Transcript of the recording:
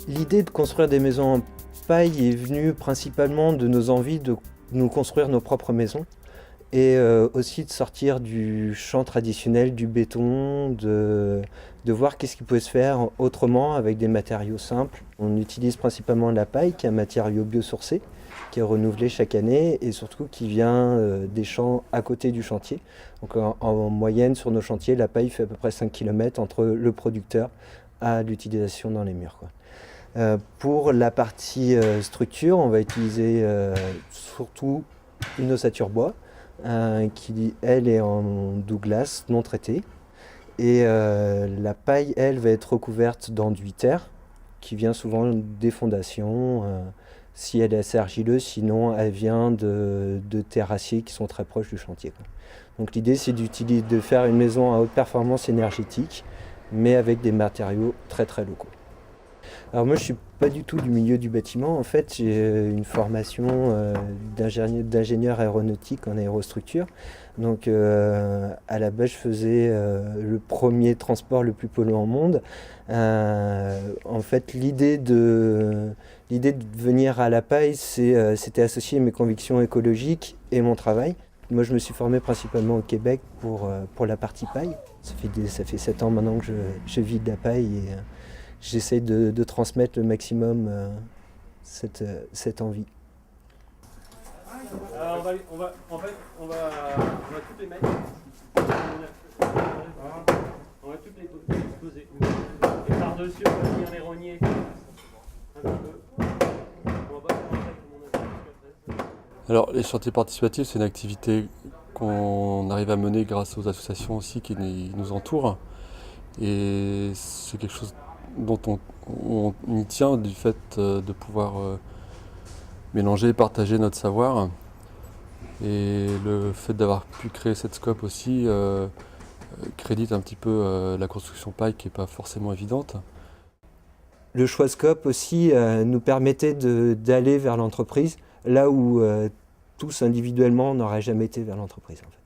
L'idée de construire des maisons en paille est venue principalement de nos envies de nous construire nos propres maisons et aussi de sortir du champ traditionnel du béton, de voir qu'est-ce qui pouvait se faire autrement avec des matériaux simples. On utilise principalement la paille, qui est un matériau biosourcé, qui est renouvelé chaque année et surtout qui vient des champs à côté du chantier. Donc en moyenne sur nos chantiers, la paille fait à peu près 5 km entre le producteur à l'utilisation dans les murs, quoi. Pour la partie structure, on va utiliser surtout une ossature bois qui, elle, est en Douglas non traitée. Et la paille, elle, va être recouverte d'enduit terre qui vient souvent des fondations. Si elle est assez argileuse, sinon elle vient de terrassiers qui sont très proches du chantier, quoi. Donc l'idée, c'est de faire une maison à haute performance énergétique, mais avec des matériaux très très locaux. Alors moi je suis pas du tout du milieu du bâtiment, en fait j'ai une formation d'ingénieur aéronautique en aérostructure. Donc à la base je faisais le premier transport le plus polluant au monde. En fait l'idée de venir à la paille, c'était associer mes convictions écologiques et mon travail. Moi je me suis formé principalement au Québec pour la partie paille. Ça fait 7 ans maintenant que je vis de la paille et j'essaie de transmettre le maximum cette envie. On va toutes les mettre. On va toutes les poser. Et par-dessus, on va venir les rogner un petit peu. On va pas faire comme on a fait. Alors, les chantiers participatifs, c'est une activité qu'on arrive à mener grâce aux associations aussi qui nous entourent. Et c'est quelque chose dont on y tient du fait de pouvoir mélanger et partager notre savoir. Et le fait d'avoir pu créer cette scope aussi crédite un petit peu la construction paille qui n'est pas forcément évidente. Le choix scope aussi nous permettait d'aller vers l'entreprise, là où tous individuellement on n'aurait jamais été vers l'entreprise, en fait.